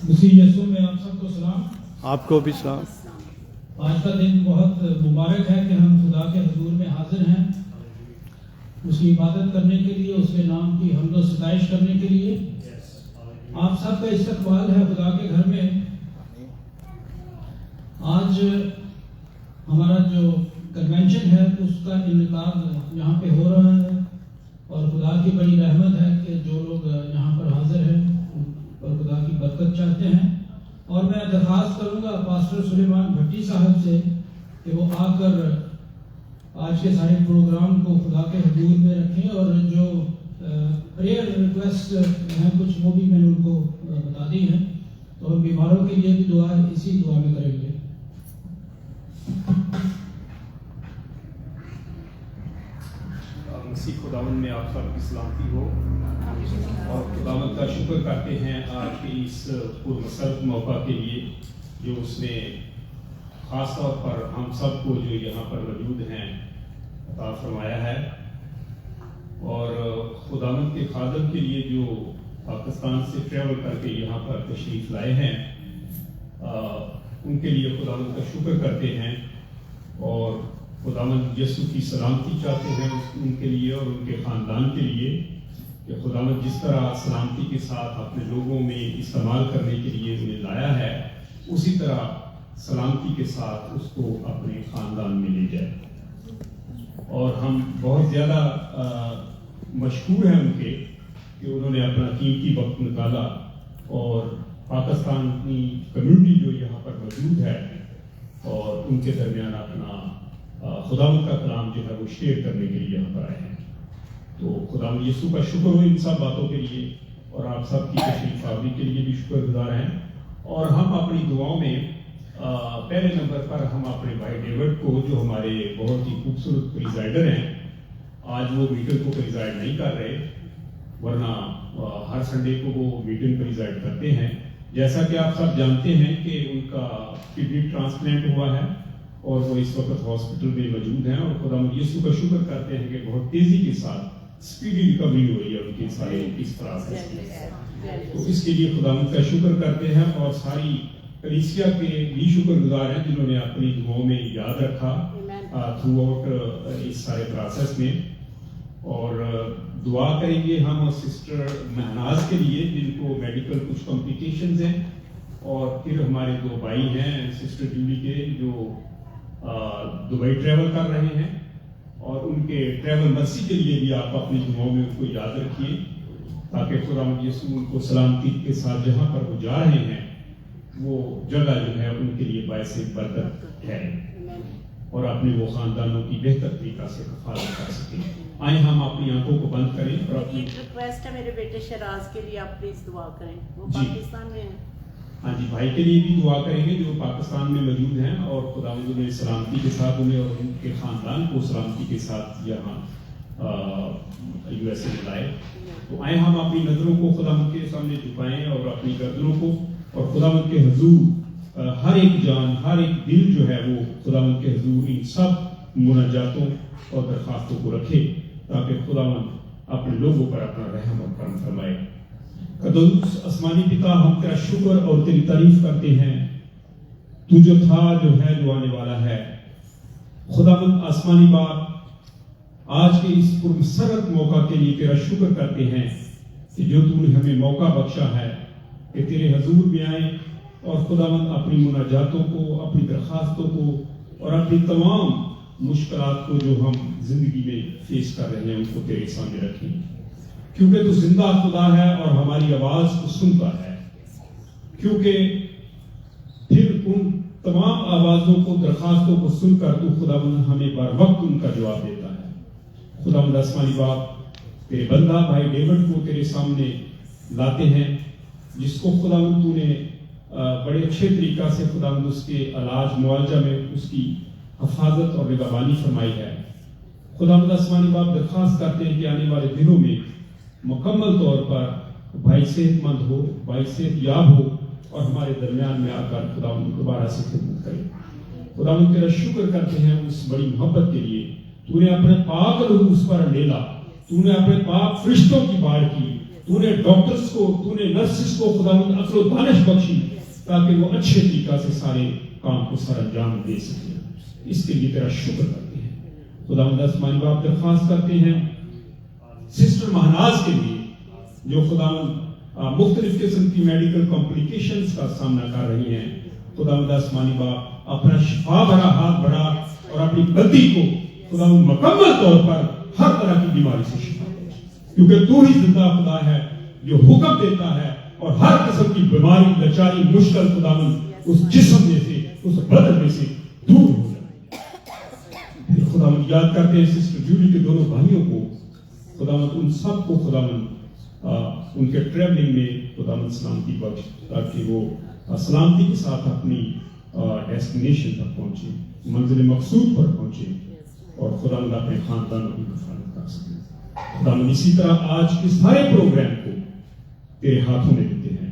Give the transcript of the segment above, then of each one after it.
مسیح یسوع میں آپ سب کو سلام. آپ کو بھی سلام. آج کا دن بہت مبارک ہے کہ ہم خدا کے حضور میں حاضر ہیں اس کی عبادت کرنے کے لیے, اس کے نام کی حمد و ستائش کرنے کے لیے. آپ سب کا استقبال ہے خدا کے گھر میں. آج ہمارا جو کنونشن ہے اس کا انعقاد یہاں پہ ہو رہا ہے اور خدا کی بڑی رحمت ہے کہ جو لوگ یہاں پر حاضر ہیں اور خدا کی برکت چاہتے ہیں. اور میں درخواست کروں گا پاسٹر سلیمان بھٹی صاحب سے کہ وہ آ کر آج کے سارے پروگرام کو خدا کے حضور میں رکھیں, اور جو پریئر ریکویسٹ ہیں کچھ وہ بھی میں نے ان کو بتا دی ہیں, تو ہم بیماروں کے لیے بھی دعا اسی دعا میں کریں گے. مسیح خداوند میں آپ سب کی سلامتی ہو, اور خداوند کا شکر کرتے ہیں آج کے اس پرمسرت موقع کے لیے جو اس نے خاص طور پر ہم سب کو جو یہاں پر موجود ہیں عطا فرمایا ہے. اور خداوند کے خادم کے لیے جو پاکستان سے ٹریول کر کے یہاں پر تشریف لائے ہیں ان کے لیے خداوند کا شکر کرتے ہیں, اور خداوند یسوع کی سلامتی چاہتے ہیں ان کے لیے اور ان کے خاندان کے لیے, کہ خداوند جس طرح سلامتی کے ساتھ اپنے لوگوں میں استعمال کرنے کے لیے انہیں لایا ہے اسی طرح سلامتی کے ساتھ اس کو اپنے خاندان میں لے جائے. اور ہم بہت زیادہ مشکور ہیں ان کے کہ انہوں نے اپنا قیمتی وقت نکالا اور پاکستانی کمیونٹی جو یہاں پر موجود ہے اور ان کے درمیان اپنا خداوند کا کلام جو ہے وہ شیئر کرنے کے لیے یہاں پر آئے ہیں. تو خداوند یسوع کا شکر ہو ان سب باتوں کے لیے, اور آپ سب کی تشریف آوری کے لیے بھی شکر گزار ہیں. اور ہم اپنی دعاؤں میں پہلے نمبر پر ہم اپنے بھائی ڈیوڈ کو جو ہمارے بہت ہی خوبصورت پریزائڈر ہیں, آج وہ میٹنگ کو پریزائڈ نہیں کر رہے ورنہ ہر سنڈے کو وہ میٹنگ پریزائڈ کرتے ہیں. جیسا کہ آپ سب جانتے ہیں کہ ان کا کڈنی ٹرانسپلانٹ ہوا ہے اور وہ اس وقت ہاسپٹل میں موجود ہیں, اور خداوند یسوع کا شکر کرتے ہیں کہ بہت تیزی کے ساتھ اسپیڈی ریکوری ہو رہی ہے ان کے سارے اس پروسیس میں. تو اس کے لیے خداوند کا شکر کرتے ہیں, اور ساری کلیسیا کے بھی شکر گزار ہیں جنہوں نے اپنی دعاؤں میں یاد رکھا تھرو آؤٹ اس سارے پروسیس میں. اور دعا کریں گے ہم سسٹر مہناز کے لیے جن کو میڈیکل کچھ کمپلیکیشنز ہیں, اور پھر ہمارے دو بھائی ہیں سسٹر جولی کے جو دبئی ٹریول کر رہے ہیں, اور ان کے ٹریول مرسی کے لیے بھی آپ اپنی دعاؤں میں ان کو یاد رکھیے تاکہ خداوند یسوع ان کو سلامتی کے ساتھ جہاں پر وہ جا رہے ہیں وہ جگہ جو ہے ان کے لیے باعث برکت ہے اور اپنے وہ خاندانوں کی بہتر طریقہ سے حفاظت کر سکیں. آئیں ہم اپنی آنکھوں کو بند کریں اور اپنی ریکویسٹ ہے میرے بیٹے شہراز کے لیے آپ پلیز دعا کریں, وہ پاکستان میں ہیں. ہاں جی, بھائی کے لیے بھی دعا کریں گے جو پاکستان میں موجود ہیں, اور خداوند انہیں سلامتی کے ساتھ انہیں اور ان کے خاندان کو سلامتی کے ساتھ یہاں یو ایس اے میں لائے. تو آئیں ہم اپنی نظروں کو خداوند کے سامنے جھکائیں اور اپنی گردنوں کو, اور خداوند کے حضور ہر ایک جان ہر ایک دل جو ہے وہ خداوند کے حضور ان سب مناجاتوں اور درخواستوں کو رکھے تاکہ خداوند اپنے لوگوں پر اپنا رحم اور کرم فرمائے. قدوس آسمانی پتا, ہم تیرا شکر اور تیری تعریف کرتے ہیں, تو جو تھا جو ہے جو آنے والا ہے. خداوند آسمانی باپ, آج کے اس پرمسرت موقع کے لیے تیرا شکر کرتے ہیں کہ جو تو نے ہمیں موقع بخشا ہے کہ تیرے حضور میں آئیں اور خداوند اپنی مناجاتوں کو, اپنی درخواستوں کو اور اپنی تمام مشکلات کو جو ہم زندگی میں فیس کر رہے ہیں ان کو تیرے سامنے رکھیں, کیونکہ تو زندہ خدا ہے اور ہماری آواز کو سنتا ہے. کیونکہ پھر ان تمام آوازوں کو, درخواستوں کو سن کر تو خداوند ہمیں بر وقت ان کا جواب دیتا ہے. خداوند آسمانی باپ, تیرے بندہ بھائی ڈیوڈ کو تیرے سامنے لاتے ہیں جس کو خداوند تو نے بڑے اچھے طریقہ سے خداوند اس کے علاج معالجہ میں اس کی حفاظت اور نگہبانی فرمائی ہے. خداوند آسمانی باپ, درخواست کرتے ہیں کہ آنے والے دنوں میں مکمل طور پر بھائی صحت مند ہو, بھائی صحت یاب ہو اور ہمارے درمیان میں آ کر خداوند دوبارہ سے خدمت کرے. خداوند تیرا شکر کرتے ہیں اس بڑی محبت کے لیے. تو نے اپنے پاک روح اس پر ڈیلا, تو نے اپنے پاک فرشتوں کی بار کی تو نے ڈاکٹرز کو، تو نے نرسز کو خداوند عقل و دانش بخشی تاکہ وہ اچھے طریقہ سے سارے کام کو سر انجام دے سکیں. اس کے لیے تیرا شکر کرتے ہیں خداوند. آسمانی باپ درخواست کرتے ہیں سسٹر مہناز کے لیے جو خداوند مختلف قسم کی میڈیکل کمپلیکیشنز کا سامنا کر رہی ہیں. خداوند آسمانی باپ اپنا شفا بھرا ہاتھ بڑھا اور اپنی بندی کو خداوند مکمل طور پر ہر طرح کی بیماری سے شفا دے، کیونکہ تو ہی زندہ خدا ہے جو حکم دیتا ہے اور ہر قسم کی بیماری، لاچاری، مشکل خداوند اس جسم میں سے، اس بدن میں سے دور ہو جائے. پھر خداوند یاد کرتے ہیں سسٹر جولی کے دونوں بھائیوں کو خداوند، ان سب کو خداوند ان کے ٹریولنگ میں خداوند سلامتی بخش تاکہ وہ سلامتی کے ساتھ اپنی ڈیسٹینیشن پر پہنچے، منزل مقصود پر پہنچے اور خداوند اپنے خاندانوں کی حفاظت کر سکے. خداوند اسی طرح آج کے سارے پروگرام کو تیرے ہاتھوں میں دیتے ہیں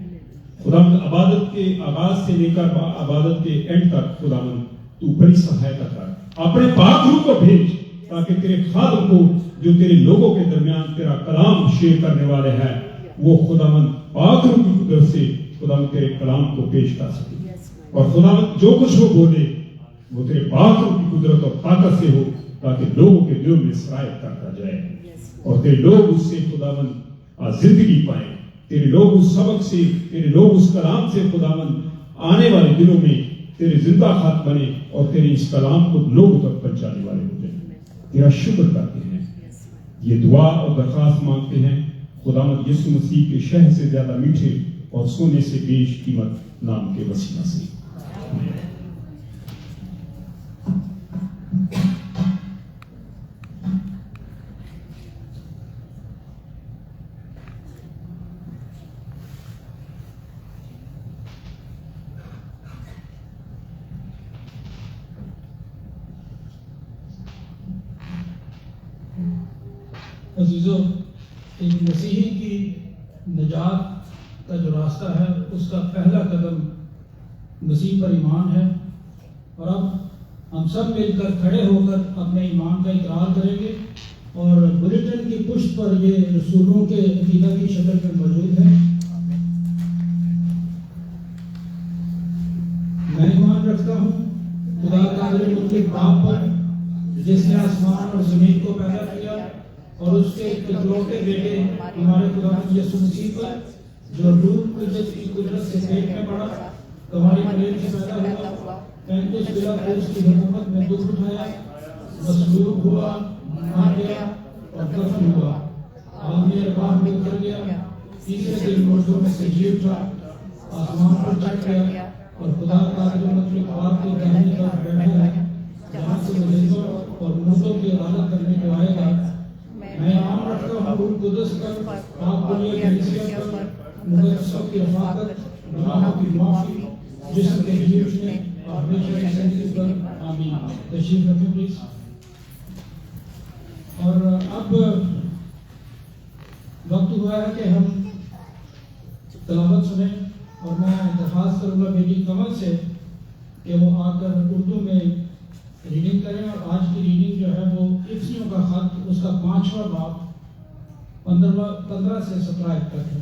خداوند. عبادت کے آغاز سے لے کر عبادت کے اینڈ تک خداوند تو بڑی سہایتا کر، اپنے پاک روح کو بھیج تاکہ تیرے خادم کو جو تیرے لوگوں کے درمیان تیرا کلام شیئر کرنے والے ہیں وہ خداوند پاک روح کی قدرت سے خداوند تیرے کلام کو پیش کر سکے. اور خداوند جو کچھ وہ بولے وہ تیرے پاک روح کی قدرت اور طاقت سے ہو تاکہ لوگوں کے دلوں میں سرایت کرتا جائے اور تیرے لوگ اس سے خداوند زندگی پائیں. تیرے لوگ اس سبق سے، تیرے لوگ اس کلام سے خداوند آنے والے دنوں میں تیرے زندہ خط بنے اور تیرے اس کلام کو لوگوں تک پہنچانے والے ہو جائیں. تیرا شکر کرتے ہیں، یہ دعا اور درخواست مانگتے ہیں خداوند یسوع مسیح کے شہد سے زیادہ میٹھے اور سونے سے بیش قیمت نام کے وسیلہ سے. عزیزو، ایک مسیحی کی نجات کا جو راستہ ہے اس کا پہلا قدم مسیح پر ایمان ہے. اور اب ہم سب مل کر کھڑے ہو کر اپنے ایمان کا اقرار کریں گے اور بلیٹن کی پشت پر یہ رسولوں کے عقیدہ کی شکل میں موجود ہے. میں ایمان رکھتا ہوں خدا قادر مطلق باپ پر جس نے آسمان اور زمین کو پیدا کیا اور اس کے اکلوتے بیٹے ہمارے خدا یسوع مسیح پر جو روح قدس کی قدرت سے پیٹ میں پڑا، تمہاری مریم سے پیدا ہوا، پینتیس پلاطس کی حکومت میں دکھ اٹھایا، مصلوب ہوا، مار گیا اور دفن ہوا، عالمی ارواح میں اتر گیا، تیسرے دن مردوں میں سے جی اٹھا، آسمان پر چڑھ گیا اور خدا قادر مطلق باپ کی داہنی طرف بیٹھا ہے، جہاں سے زندوں اور مردوں کی عدالت کرنے کو آئے گا. میں ایمان رکھتا ہوں روح قدس پر، پاک بنیاد کلیسیا پر، مقدسوں کی رفاقت، گناہوں کی معافی، جسم کے جی اٹھنے اور ہمیشہ کی زندگی پر. آمین. تشریف رکھیں پلیز. اور اب وقت ہوا ہے کہ ہم تلاوت سنیں اور میں درخواست کروں گا بیٹی کمل سے کہ وہ آ کر اردو میں ریڈنگ کریں. اور آج کی ریڈنگ جو ہے وہ افسیوں کا خط اس کا 5واں باب 15 سے 17 تک ہے.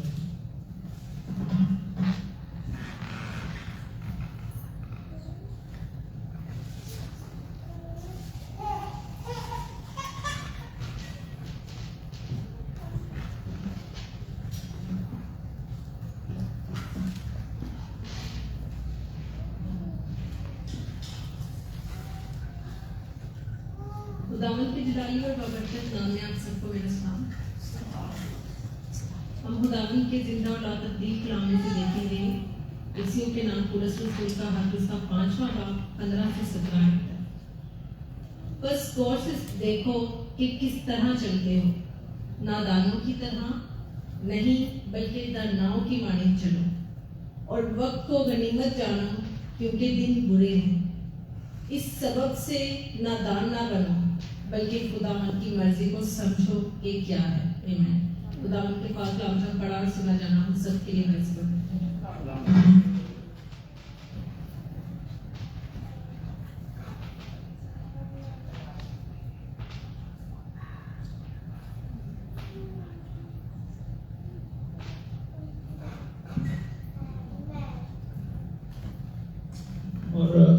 خداوند کی جلالی اور بابرکت نام میں آپ سب کو میرا سلام. ہم خداوند کے زندہ اور لاتبدیل کلام میں سے دیکھیں گے افسیوں کے نام پولس رسول کا خط اس کا 5واں باب 15 سے 17 تک. بس غور سے دیکھو کہ کس طرح چلتے ہو، نادانوں کی طرح نہیں بلکہ داناؤں کی مانند چلو، اور وقت کو غنیمت جانو کیونکہ دن برے ہیں. اس سبب سے نادان نہ بنو بلکہ خداوند کی مرضی کو سمجھو کہ کیا ہے. آمین. خداوند کے پاک کلام کا پڑھا اور سنا جانا ہم سب کے لیے باعث برکت ہے.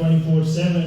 24/7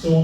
So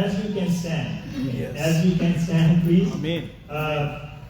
As you can stand, as you can stand, please.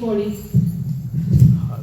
40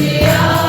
Yeah.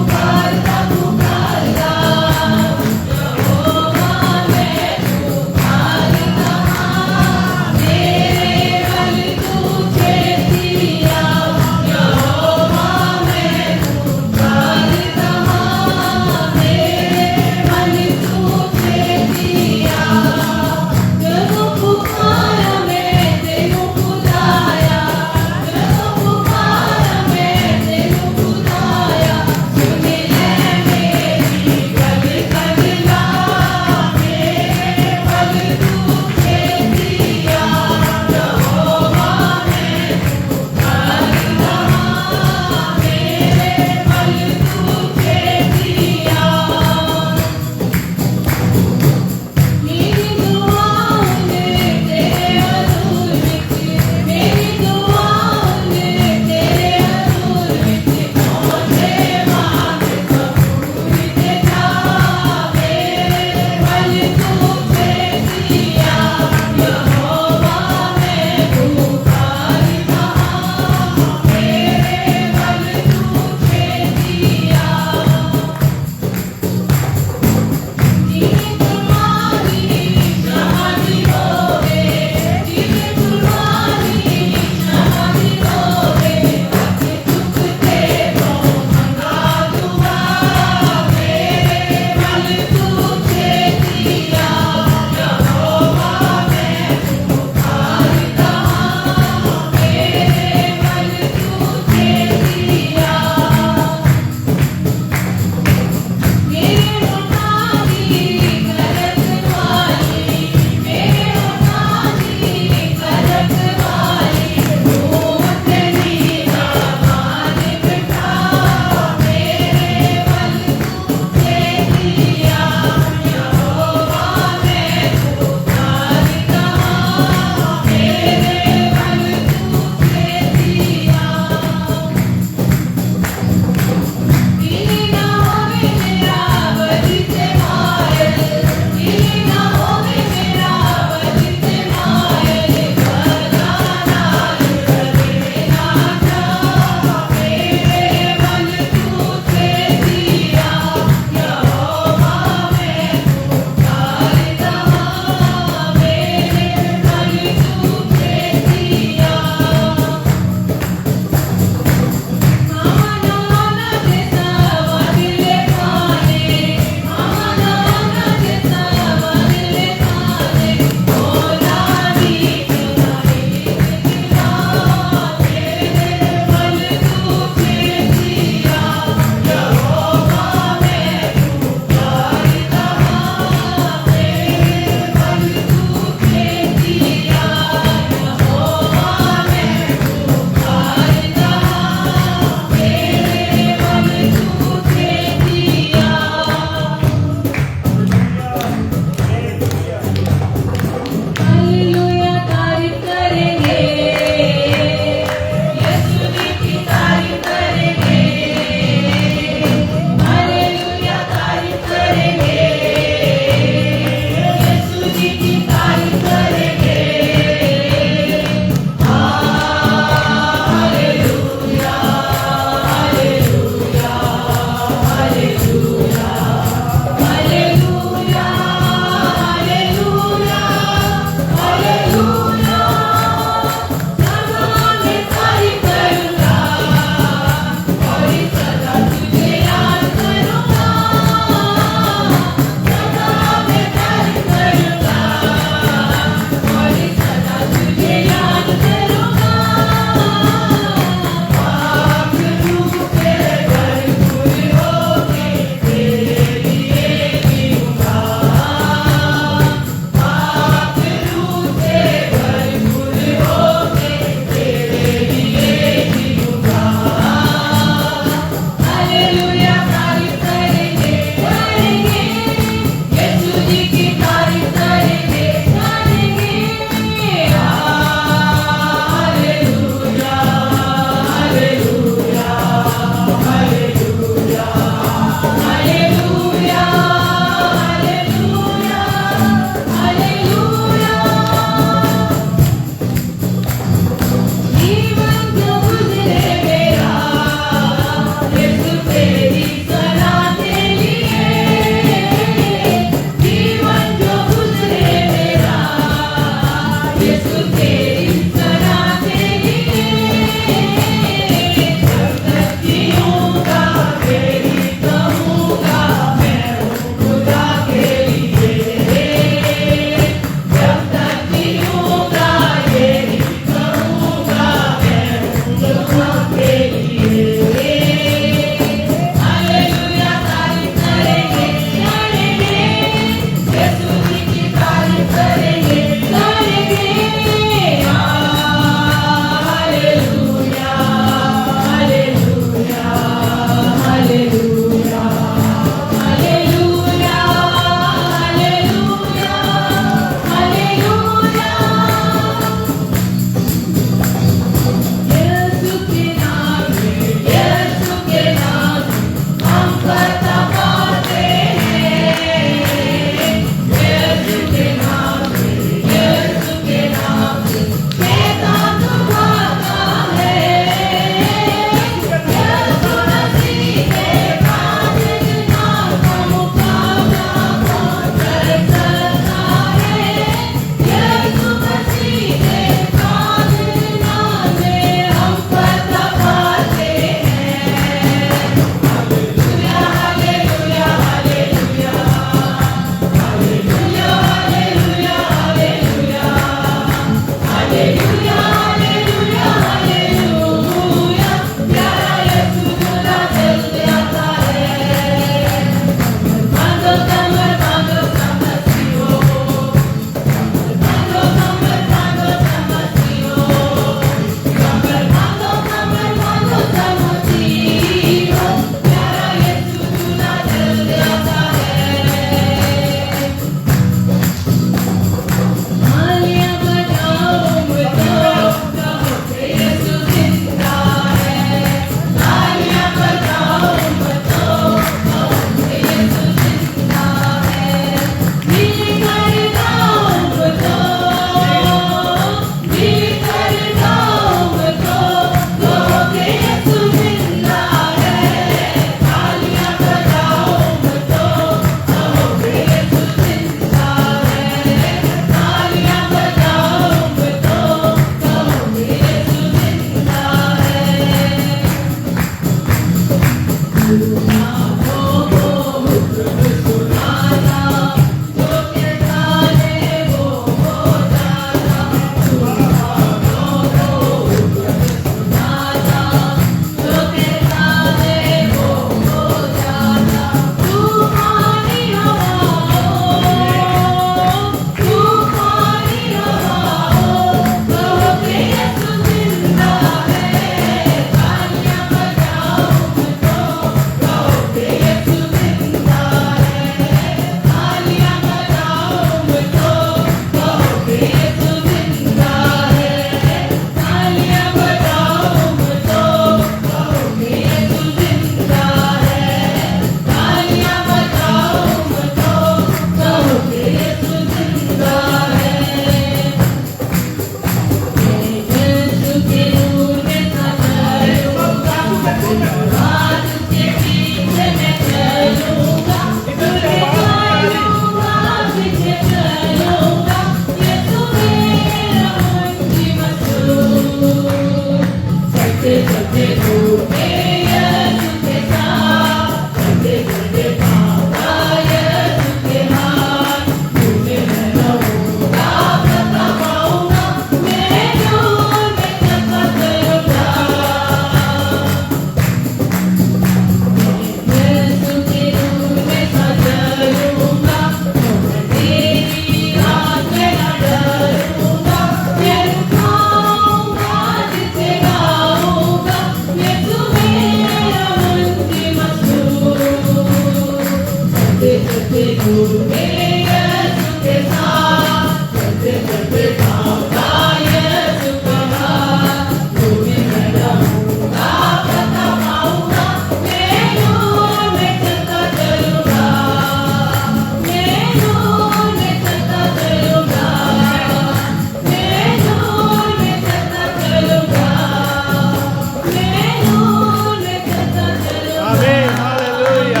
Amen. Hallelujah.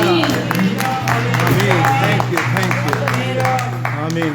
Amen. Thank you. Thank you. Amen.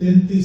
33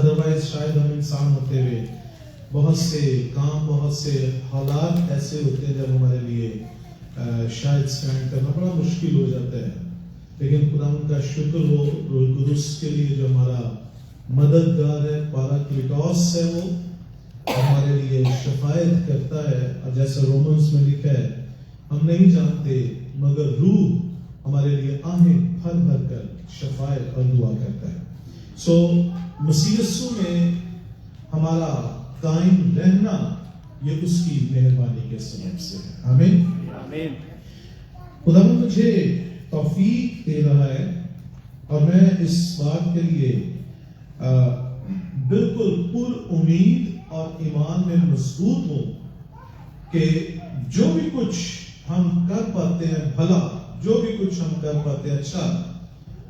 otherwise شاید ہم انسان ہوتے ہوئے بہت سے کام، بہت سے حالات ایسے ہوتے ہیں جب ہمارے لیے شاید سٹینڈ کرنا بڑا مشکل ہو جاتا ہے، لیکن خداوند کا شکر ہو روح القدس کے لیے جو ہمارا مددگار ہے، پاراکلیٹوس ہے، وہ ہمارے لیے شفاعت کرتا ہے. اور جیسے رومنس میں لکھا ہے، ہم نہیں جانتے مگر روح ہمارے لیے آہیں بھر بھر کر شفاعت اور دعا کرتا ہے. سو مسیح یسوع میں ہمارا قائم رہنا یہ اس کی مہربانی کے سبب سے ہے. آمین. آمین. خدا مجھے توفیق دے رہا ہے اور میں اس بات کے لیے بالکل پر امید اور ایمان میں مضبوط ہوں کہ جو بھی کچھ ہم کر پاتے ہیں بھلا، جو بھی کچھ ہم کر پاتے ہیں اچھا،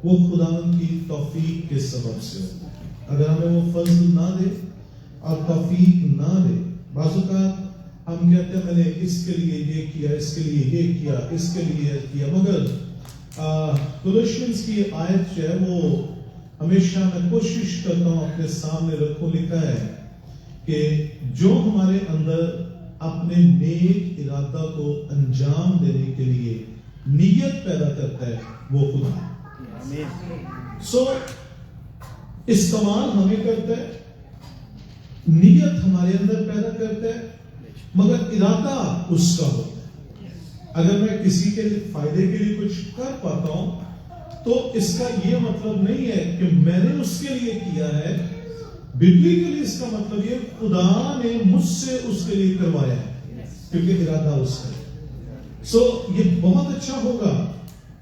وہ خداوند کی توفیق کے سبب سے ہوتا ہے. اگر ہمیں وہ فضل نہ دے اور توفیق نہ دے، بعض اوقات ہم کہتے ہیں میں نے اس کے لیے یہ کیا، اس کے لیے یہ کیا، اس کے لیے یہ کیا، مگر کولوسینس کی آیت جو ہے وہ ہمیشہ میں کوشش کرتا ہوں اپنے سامنے رکھوں، لکھا ہے کہ جو ہمارے اندر اپنے نیک ارادہ کو انجام دینے کے لیے نیت پیدا کرتا ہے وہ خدا ہے. سو استعمال ہمیں کرتا ہے، نیت ہمارے اندر پیدا کرتا ہے، مگر ارادہ اس کا ہوتا ہے. اگر میں کسی کے فائدے کے لیے کچھ کر پاتا ہوں تو اس کا یہ مطلب نہیں ہے کہ میں نے اس کے لیے کیا ہے. ببلیکلی اس کا مطلب یہ خدا نے مجھ سے اس کے لیے کروایا ہے، کیونکہ ارادہ اس کا ہے. سو یہ بہت اچھا ہوگا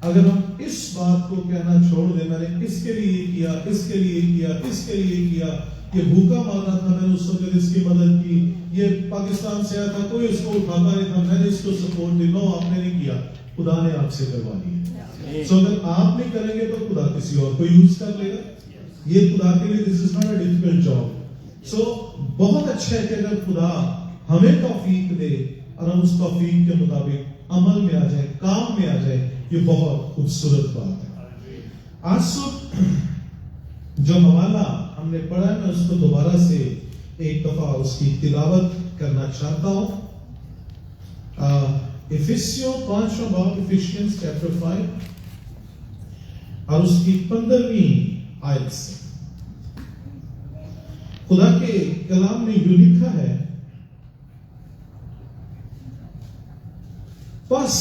اگر ہم اس بات کو کہنا چھوڑ دیں میں نے اس کے لیے کیا، اس کے لیے کیا، اس کے لیے کیا، یہ بھوکا مار رہا تھا میں نے اس وقت اس کی مدد کی، یہ پاکستان سے آیا تھا کوئی اس کو اٹھاتا نہیں تھا میں نے اس کو سپورٹ دی. نو، آپ نے نہیں کیا، خدا نے آپ سے کروا دیا. سو اگر آپ نہیں کریں گے تو خدا کسی اور کو یوز کر لے گا. یہ خدا کے لیے this is not a difficult job. So بہت اچھا ہے کہ اگر خدا ہمیں توفیق دے اور ہم اس توفیق کے مطابق عمل میں آ جائیں، کام میں آ جائیں، یہ بہت خوبصورت بات ہے. آج صبح جو حوالہ ہم نے پڑھا ہے میں اس کو دوبارہ سے ایک دفعہ اس کی تلاوت کرنا چاہتا ہوں. افسیوں 5واں باب، افیشینز چیپٹر 5 اور اس کی 15ویں آیت سے. خدا کے کلام میں جو لکھا ہے، بس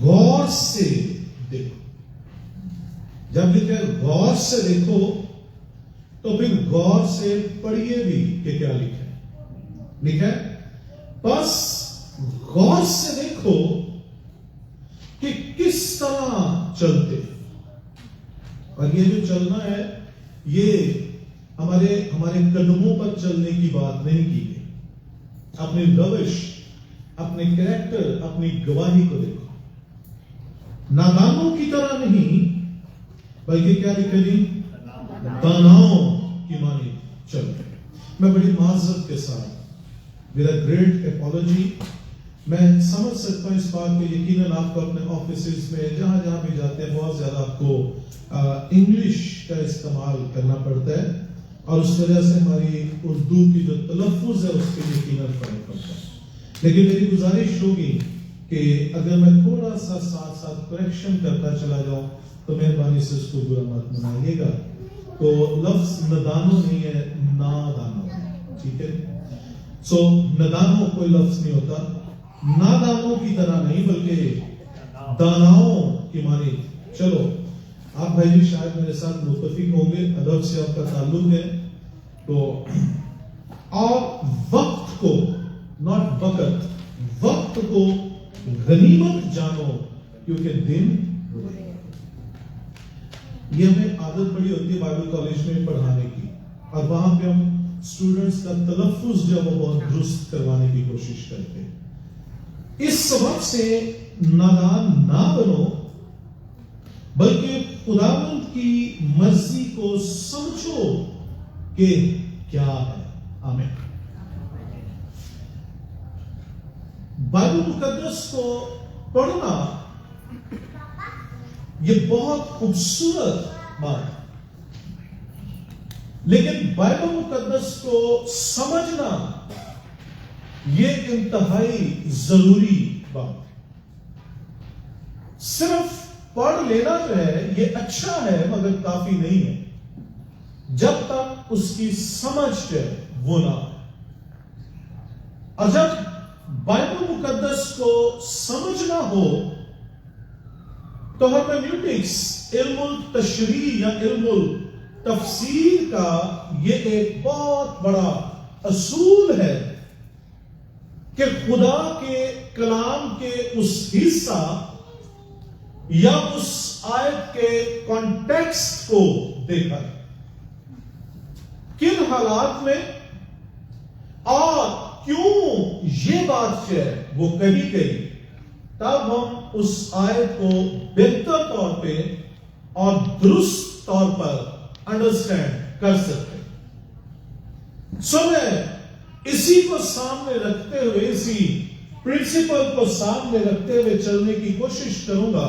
غور سے دیکھو. جب لکھا ہے غور سے دیکھو تو پھر غور سے پڑھیے بھی کہ کیا لکھا ہے. لکھا ہے بس غور سے دیکھو کہ کس طرح چلتے. اور یہ جو چلنا ہے یہ ہمارے قدموں پر چلنے کی بات نہیں کی گئی. اپنی روش، اپنے کریکٹر، اپنی گواہی کو دیکھو. نادانوں کی طرح نہیں بلکہ کیا لکھا جی؟ داناؤں کی مانی چل. میں بڑی معذرت کے ساتھ ود اے گریٹ اپالوجی میں سمجھ سکتا ہوں اس بات کو. یقیناً آپ کو اپنے آفیسز میں جہاں جہاں بھی جاتے ہیں بہت زیادہ آپ کو انگلش کا استعمال کرنا پڑتا ہے اور اس وجہ سے ہماری اردو کی جو تلفظ ہے اس کے یقیناً فرق پڑتا ہے. لیکن میری گزارش ہوگی کہ اگر میں تھوڑا سا ساتھ ساتھ کریکشن کرتا چلا جاؤں تو مہربانی سے اس کو برا مت منائیے گا. تو لفظ ندانو نہیں ہے، نادانو. ٹھیک ہے. سو ندانو کوئی لفظ نہیں ہوتا. نادانوں کی طرح نہیں بلکہ داناؤں کی مانی. چلو آپ بھائی جی شاید میرے ساتھ متفق ہوں گے، ادب سے آپ کا تعلق ہے تو. اور وقت کو، ناٹ وقت کو غنیمت جانو کیونکہ دن. یہ ہمیں عادت پڑی ہوتی ہے بائبل کالج میں پڑھانے کی اور وہاں پہ ہم اسٹوڈنٹس کا تلفظ جو ہے وہ بہت درست کروانے کی کوشش کرتے ہیں. اس سبب سے نادان نہ بنو بلکہ خداوند کی مرضی کو سمجھو کہ کیا ہے. آمین. بائبل مقدس کو پڑھنا یہ بہت خوبصورت بات ہے. لیکن بائبل مقدس کو سمجھنا یہ انتہائی ضروری بات. صرف پڑھ لینا جو ہے یہ اچھا ہے مگر کافی نہیں ہے جب تک اس کی سمجھ جو ہے وہ نہ آئے. اور جب بائبل مقدس کو سمجھنا ہو تو ہرمینیوٹکس، علم التشریح یا علم التفسیر کا یہ ایک بہت بڑا اصول ہے کہ خدا کے کلام کے اس حصہ یا اس آیت کے کانٹیکسٹ کو دیکھا ہے، کن حالات میں اور کیوں یہ بات ہے وہ کہی گئی، تب ہم اس آیت کو بہتر طور پہ اور درست طور پر انڈرسٹینڈ کر سکتے ہیں. سو میں اسی کو سامنے رکھتے ہوئے، اسی پرنسپل کو سامنے رکھتے ہوئے چلنے کی کوشش کروں گا.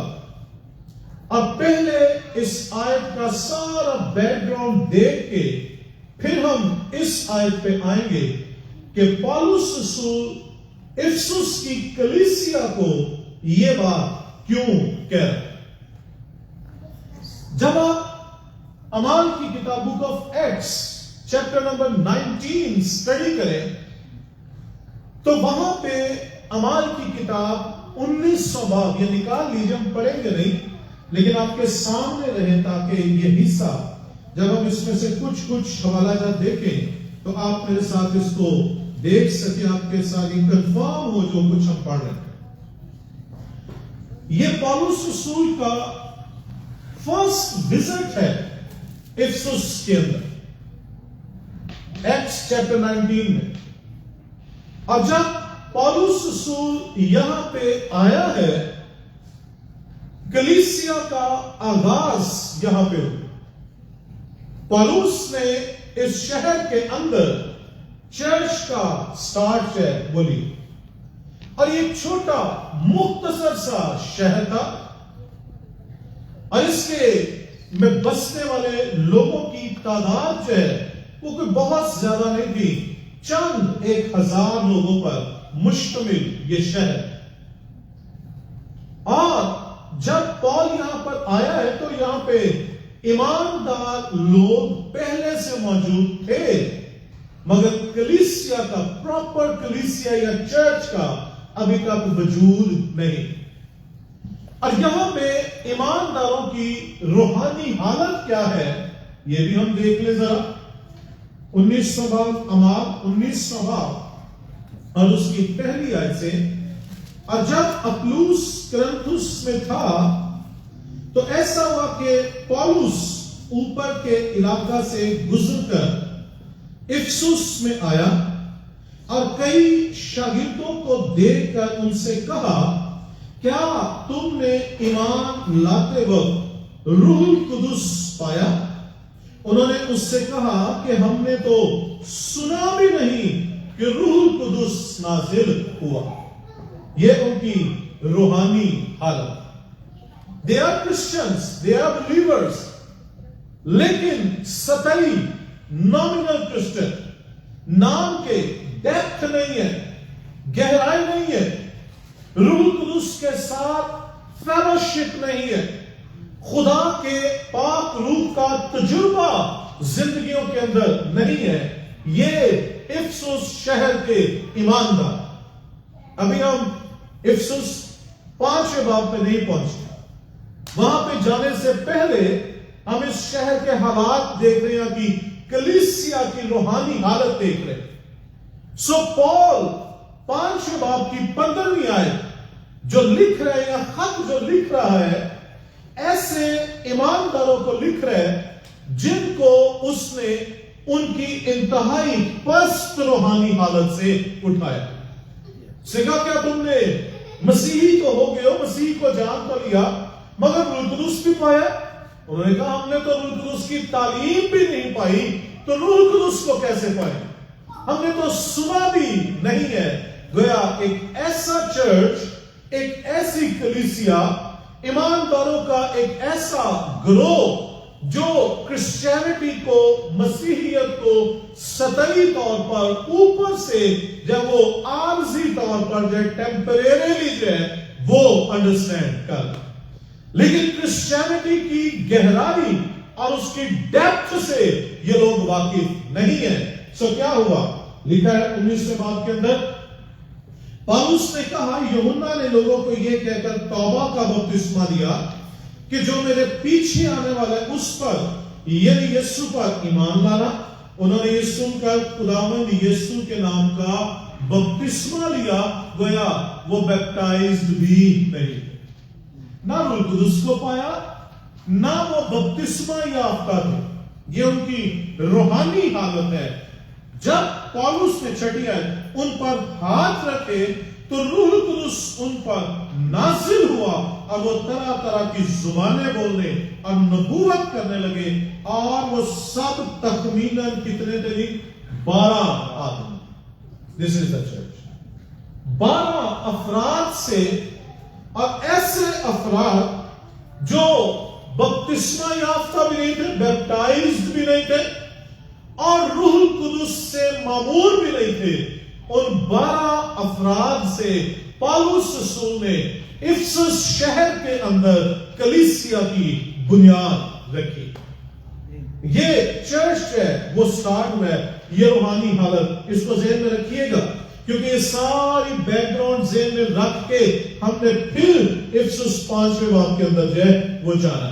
اب پہلے اس آیت کا سارا بیک گراؤنڈ دیکھ کے پھر ہم اس آیت پہ آئیں گے کہ پالوس رسول افسس کی کلیسیا کو یہ بات کیوں کہہ رہا ہے. جب آپ اعمال کی کتاب book of acts chapter number 19 study کریں تو وہاں پہ اعمال کی کتاب 19 باب، یہ نکال لیجیے، ہم پڑھیں گے نہیں لیکن آپ کے سامنے رہے تاکہ یہ حصہ جب ہم اس میں سے کچھ حوالہ جات دیکھیں تو آپ میرے ساتھ اس کو دیکھ سکیں، آپ کے ساتھ کنفرم ہو جو کچھ ہم پڑھ رہے ہیں. یہ پالوس رسول کا فرسٹ وزٹ ہے افسس کے اندر، ایکٹس چیپٹر 19 میں. اور جب پالوس رسول یہاں پہ آیا ہے، کلیسیا کا آغاز یہاں پہ ہو. پالوس نے اس شہر کے اندر چرچ کا سٹارٹ ہے بولی، اور یہ چھوٹا مختصر سا شہر تھا اور اس کے میں بسنے والے لوگوں کی تعداد جو ہے وہ کوئی بہت زیادہ نہیں تھی، چند 1000 لوگوں پر مشتمل یہ شہر. اور جب پال یہاں پر آیا ہے تو یہاں پہ ایماندار لوگ پہلے سے موجود تھے مگر کلیسیا کا پراپر کلیسیا یا چرچ کا ابھی تک وجود نہیں. اور یہاں پہ ایمانداروں کی روحانی حالت کیا ہے یہ بھی ہم دیکھ لیں ذرا. 19 باب، اعمال 19 باب اور اس کی پہلی آیت سے. اور جب اپلوس کرنتھس میں تھا تو ایسا ہوا کہ پالوس اوپر کے علاقہ سے گزر کر افسس میں آیا اور کئی شاگردوں کو دیکھ کر ان سے کہا، کیا تم نے ایمان لاتے وقت روح القدس پایا؟ انہوں نے اس سے کہا کہ ہم نے تو سنا بھی نہیں کہ روح القدس نازل ہوا. یہ ان کی روحانی حالت. They are Christians, they are believers, لیکن سطحی nominal Christian، نام کے ڈیپتھ نہیں ہے، گہرائی نہیں ہے، روح القدس کے ساتھ فیلوشپ نہیں ہے، خدا کے پاک روح کا تجربہ زندگیوں کے اندر نہیں ہے. یہ افسس شہر کے ایماندار. ابھی ہم افسس 5 باب پہ نہیں پہنچے، وہاں پہ جانے سے پہلے ہم اس شہر کے حالات دیکھ رہے ہیں کہ کلیسیا کی روحانی حالت دیکھ رہے ہیں. سو پال 5 باب کی 15ویں آیت جو لکھ رہے ہیں، یا خط جو لکھ رہا ہے، ایسے ایمانداروں کو لکھ رہے ہیں جن کو اس نے ان کی انتہائی پست روحانی حالت سے اٹھایا. کہا کیا تم نے مسیحی تو ہو گئے ہو، مسیح کو جان تو لیا مگر روح القدس بھی پایا؟ انہوں نے کہا ہم نے تو روح القدس کی تعلیم بھی نہیں پائی تو روح القدس کو کیسے پائے؟ ہم نے تو سنا بھی نہیں ہے. گویا ایک ایسا چرچ، ایک ایسی کلیسیا، ایمانداروں کا ایک ایسا گروہ جو کرسچینٹی کو, مسیحیت کو سطحی طور پر اوپر سے جب وہ عارضی طور پر جو ٹیمپریریلی جو ہے وہ انڈرسٹینڈ کر, لیکن کرسچینٹی کی گہرائی اور اس کی ڈیپتھ سے یہ لوگ واقف نہیں ہیں. سو کیا ہوا؟ لکھا ہے 19ویں باب کے اندر, پالوس نے کہا یوحنا نے لوگوں کو یہ کہہ کر توبہ کا بپتسمہ دیا کہ جو میرے پیچھے آنے والا ہے اس پر یعنی یسوع پر ایمان لانا. انہوں نے یہ سن کر خداوند یسوع کے نام کا بپتسمہ لیا, گویا وہ بیپٹائزڈ بھی نہیں, نہ روح القدس کو پایا نہ وہ بپتسمہ یافتہ تھے. یہ ان کی روحانی حالت ہے. جب پالوس نے چھٹی آیت ان پر ہاتھ رکھے تو روح القدس ان پر نازل ہوا اور وہ طرح طرح کی زبانیں بولنے اور نبوت کرنے لگے, اور وہ سب تخمیناً کتنے تھے؟ 12 آدمی. This is the church. 12 افراد سے, اور ایسے افراد جو بپتسمہ یافتہ بھی نہیں تھے, بیپٹائزڈ بھی نہیں تھے, اور روح القدس سے معمور بھی نہیں تھے. ان 12 افراد سے پالوس رسول نے افسس شہر کے اندر کلیسیا کی بنیاد رکھی. یہ چرچ ہے وہ سٹارٹ ہوا ہے. یہ روحانی حالت اس کو ذہن میں رکھیے گا, کیونکہ یہ ساری بیک گراؤنڈ ذہن میں رکھ کے ہم نے پھر افسس 5ویں باب کے اندر جو ہے وہ جانا.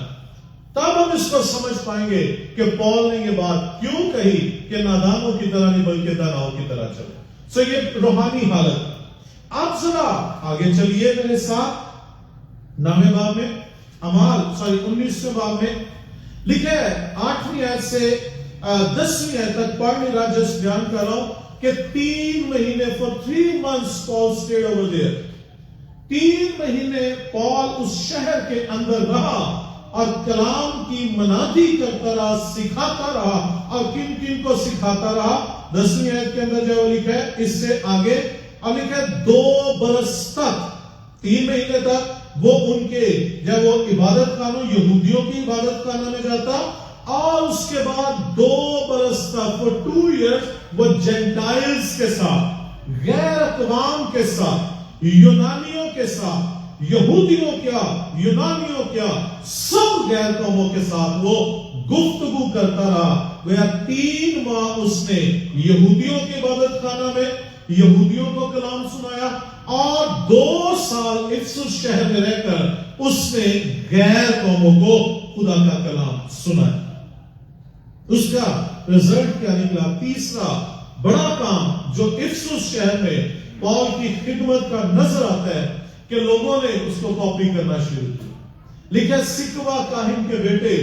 تب ہم اس کو سمجھ پائیں گے کہ پال نے یہ بات کیوں کہی کہ نادانوں کی طرح نہیں بلکہ داناؤں کی طرح چلو. سو یہ روحانی حالت. اب ذرا آگے چلیے میرے ساتھ 9ویں باب میں, 19ویں باب میں لکھا ہے 8ویں آیت سے 10ویں آیت تک پڑھنے کا جس بیان کر رہا ہوں کہ 3 مہینے for 3 months Paul stayed over there. 3 مہینے پال اس شہر کے اندر رہا اور کلام کی منادی کرتا رہا, سکھاتا رہا. اور کن کن کو سکھاتا رہا؟ 10ویں آیت کے اندر جو لکھا ہے اس سے آگے اب لکھا ہے 2 برس تک, 3 مہینے تک وہ ان کے جب وہ عبادت خانوں یہودیوں کی عبادت خانہ میں جاتا, اور اس کے بعد 2 برس تک for 2 years وہ جینٹائلز کے ساتھ, غیر اقوام کے ساتھ, یونانیوں کے ساتھ, یہودیوں کیا یونانیوں کیا سب غیر قوموں کے ساتھ وہ گفتگو کرتا رہا. گویا 3 ماہ اس نے یہودیوں کی عبادت خانہ میں یہودیوں کو کلام سنایا, اور 2 سال افسس شہر میں رہ کر اس نے غیر قوموں کو خدا کا کلام سنایا. اس کا رزلٹ کیا نکلا؟ تیسرا بڑا کام جو افسس شہر میں پال کی خدمت کا نظر آتا ہے کہ لوگوں نے اس کو کاپی کرنا شروع کیا. لکھا سکوا کاہن کے بیٹے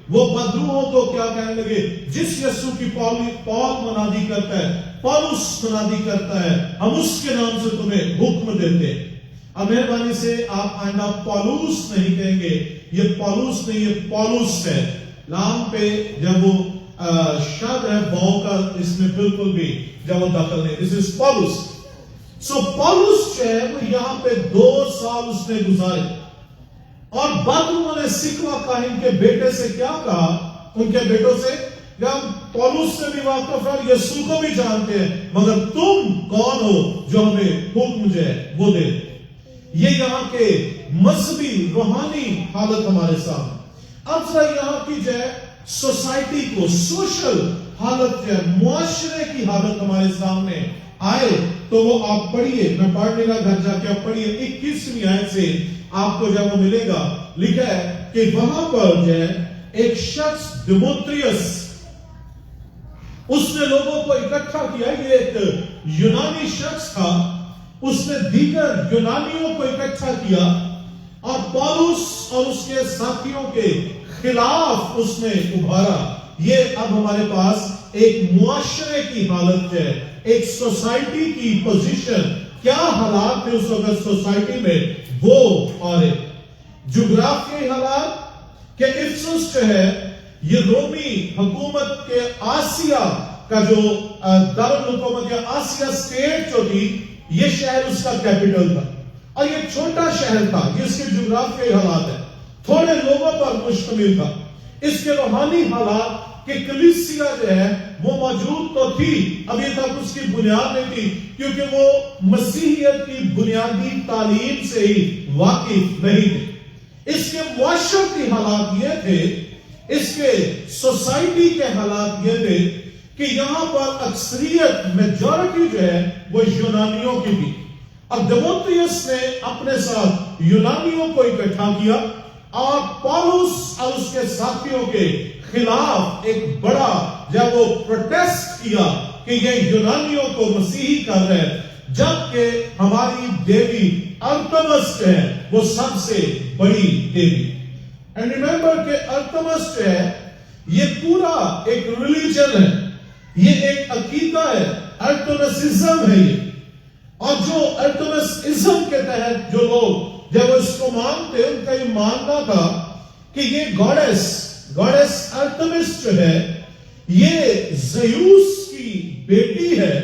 وہ بدروحوں کو کیا کہنے لگے, جس یسوع کی پال منادی کرتا ہے, پالوس منادی کرتا ہے, ہم اس کے نام سے تمہیں حکم دیتے. اب مہربانی سے آپ آئندہ پالوس نہیں کہیں گے, یہ پالوس نہیں یہ پالوس ہے. نام پہ جب وہ شد ہے باؤ کا اس میں بالکل بھی جب وہ دخل نہیں. This is پالوس. سو پالوس جو ہے وہ یہاں پہ 2 سال اس نے گزارے, اور بعد انہوں نے سکوا کاہن کے بیٹے سے کیا کہا, ان کے بیٹوں سے کہ ہم پالوس سے بھی واقف ہیں, یسوع کو بھی جانتے ہیں, مگر تم کون ہو جو ہمیں حکم جو ہے وہ دے. یہ یہاں کے مذہبی روحانی حالت ہمارے سامنے. اب ذرا یہاں کی جو ہے سوسائٹی کو سوشل حالت جو ہے معاشرے کی حالت ہمارے سامنے آئے تو وہ آپ پڑھیے, میں پڑھنے کا گھر جا کے آپ پڑھیے 21ویں آیت سے آپ کو جب وہ ملے گا. لکھا ہے کہ وہاں پر جو ہے ایک شخص ڈیموتریس, اس نے لوگوں کو اکٹھا کیا. یہ ایک یونانی شخص تھا, اس نے دیگر یونانیوں کو اکٹھا کیا اور پالوس اور اس کے ساتھیوں کے خلاف اس نے ابھارا. یہ اب ہمارے پاس ایک معاشرے کی حالت ہے, ایک سوسائٹی کی پوزیشن, کیا حالات تھے اس وقت سوسائٹی میں وہ, اور جغرافیائی حالات کہ افسس جو ہے یہ رومی حکومت کے آسیا کا جو دارالحکومت یا آسیا اسٹیٹ جو تھی, یہ شہر اس کا کیپٹل تھا, اور یہ چھوٹا شہر تھا جس کے جغرافیائی حالات ہے تھوڑے لوگوں پر مشتمل تھا. اس کے روحانی حالات کہ کلیسیا جو ہے وہ موجود تو تھی، ابھی تک اس کی بنیاد نہیں تھی، کیونکہ وہ مسیحیت کی بنیادی تعلیم سے ہی واقف نہیں تھے۔ اس کے معاشرتی حالات یہ تھے، اس کے سوسائٹی کے حالات یہ تھے کہ یہاں پر اکثریت میجورٹی جو ہے وہ یونانیوں کی تھی، اور دیموتریوس نے اپنے ساتھ یونانیوں کو اکٹھا کیا اور پالوس اور اس کے ساتھیوں کے خلاف ایک بڑا جب وہ پروٹیسٹ کیا کہ یہ یونانیوں کو مسیحی کر رہے ہیں، جبکہ ہماری دیوی ارتمس ہے وہ سب سے بڑی دیوی۔ اینڈ ریممبر کہ ارتمس جو ہے یہ پورا ایک ریلیجن ہے، یہ ایک عقیدہ ہے، ارتمسزم ہے یہ، اور جو ارتمسزم کے تحت جو لوگ جب اس کو مانتے ان کا یہ ماننا تھا کہ یہ گاڈیس ارتمس جو ہے یہ زیوس کی بیٹی ہے،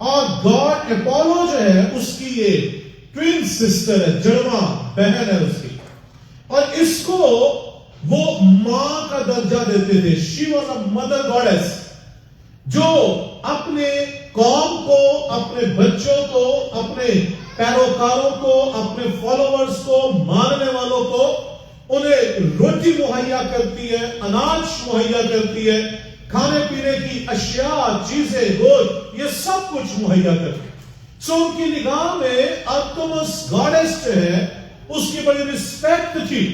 اور گاڈ اپولو جو ہے اس کی یہ ٹوین سسٹر ہے، جڑواں بہن ہے اس کی، اور اس کو وہ ماں کا درجہ دیتے تھے۔ شی واز اے مدر گاڈیس جو اپنے قوم کو، اپنے بچوں کو، اپنے پیروکاروں کو، اپنے فالوورز کو، ماننے والوں کو انہیں روٹی مہیا کرتی ہے، اناج مہیا کرتی ہے، کھانے پینے کی اشیاء، چیزیں، گوشت، یہ سب کچھ مہیا کرتی ہے۔ سو ان کی نگاہ میں ارتمس گاڈیس جو ہے اس کی بڑی رسپیکٹ تھی،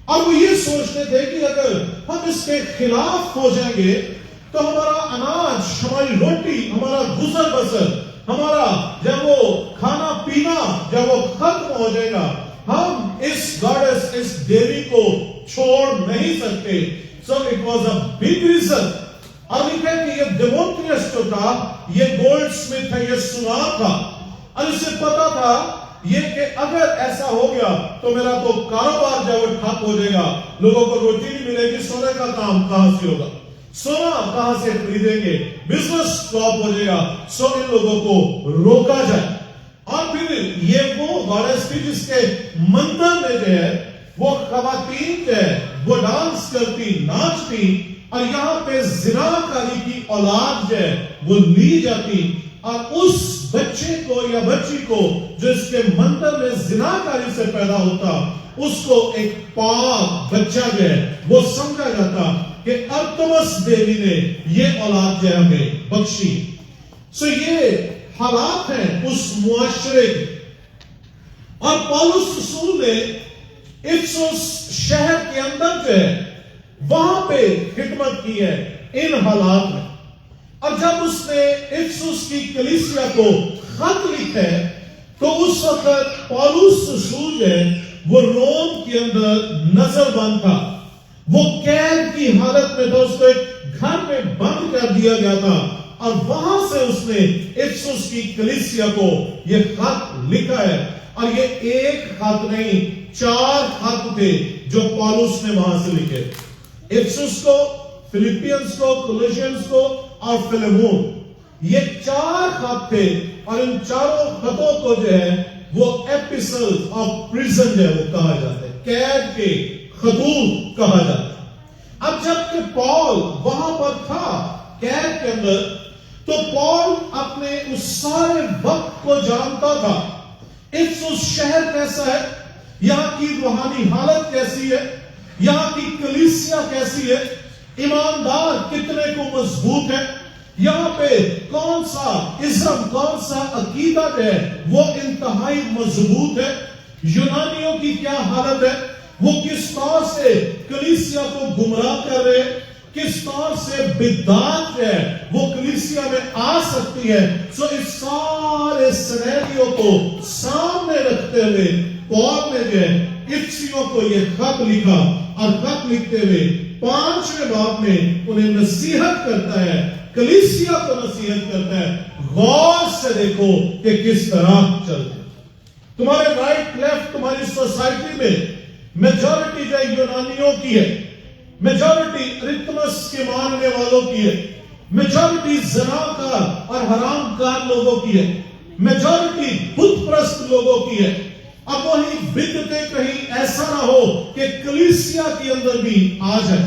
اور وہ یہ سوچتے تھے کہ اگر ہم اس کے خلاف ہو جائیں گے تو ہمارا اناج، ہماری روٹی، ہمارا گزر بسر، ہمارا جب وہ کھانا پینا جب وہ ختم ہو جائے گا، ہم اس گاڈیس، اس دیوی کو چھوڑ نہیں سکتے۔ So it was a big reason. اور لکھا ہے کہ یہ دیموتریوس جو تھا یہ گولڈ سمتھ ہے، یہ سنار تھا، اور اسے پتا تھا یہ کہ اگر ایسا ہو گیا تو میرا تو کاروبار جو ہے ٹھپ ہو جائے گا، لوگوں کو روٹی نہیں ملے گی، سونے کا کام کہاں سے ہوگا، سونا کہاں سے خریدیں گے، بزنس ٹاپ ہو جائے گا۔ سو ان لوگوں کو روکا جائے، اور پھر یہ وہ گاڈیس تھی جس کے مندر میں جو ہے وہ خواتین جو ہے وہ ڈانس کرتی، ناچتی، اور یہاں پہ زناکاری کی اولاد جو ہے وہ لی جاتی، اور اس بچے کو یا بچی کو جو اس کے مندر میں زناکاری سے پیدا ہوتا، اس کو ایک پاک بچہ جو ہے وہ سمجھا جاتا کہ ارتمس دیوی نے یہ اولاد جو ہے ہمیں بخشی۔ سو یہ حالات ہیں اس معاشرے کے، اور پولس رسول نے افسس شہر کے اندر جو ہے وہاں پہ خدمت کی ہے ان حالات میں، اور جب اس نے افسس کی کلیسیا کو خط لکھا ہے تو اس وقت پولس رسول جو ہے وہ روم کے اندر نظر بند تھا، وہ قید کی حالت میں تھا، اس کو ایک گھر میں بند کر دیا گیا تھا، اور وہاں سے اس نے افسس کی کلیسیا کو یہ خط لکھا ہے، اور یہ ایک خط نہیں 4 خط تھے جو پولس نے وہاں سے لکھے، افسس کو، فلپینس کو، کولوسینس کو اور فلیمون، یہ 4 خط تھے، اور ان چاروں خطوں کو جو ہے وہ ایپیسل آف پریزن جو ہے وہ کہا جاتا ہے، قید کے خطوط کہا جاتا ہے۔ اب جب کہ پال وہاں پر تھا قید کے اندر، تو پال اپنے اس سارے وقت کو جانتا تھا، افسس شہر کیسا ہے، یہاں کی روحانی حالت کیسی ہے، یہاں کی کلیسیا کیسی ہے، ایماندار کتنے کو مضبوط ہے، یہاں پہ کون سا ازم، کون سا عقیدہ ہے وہ انتہائی مضبوط ہے، یونانیوں کی کیا حالت ہے، وہ کس طور سے کلیسیا کو گمراہ کر رہے ہیں، کس طور سے بدعت ہے وہ کلیسیا میں آ سکتی ہے۔ سو اس سارے سینیریو کو سامنے رکھتے ہوئے پال نے جو ہے افسیوں کو یہ خط لکھا، اور خط لکھتے ہوئے 5ویں باب میں انہیں نصیحت کرتا ہے، کلیسیا کو نصیحت کرتا ہے، غور سے دیکھو کہ کس طرح چلتے، تمہارے رائٹ لیفٹ تمہاری سوسائٹی میں میجورٹی جو یونانیوں کی ہے، میجورٹی ارتمس کے ماننے والوں کی ہے، میجورٹی زناکار اور حرام کار لوگوں کی ہے، میجورٹی بت پرست لوگوں کی ہے۔ اب وہی بدعتیں کہیں ایسا نہ ہو کہ کلیسیا کے اندر بھی آ جائے،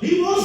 He was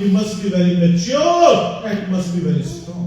He must be very mature and must be very strong।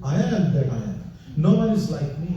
I am that I am. No one is like me.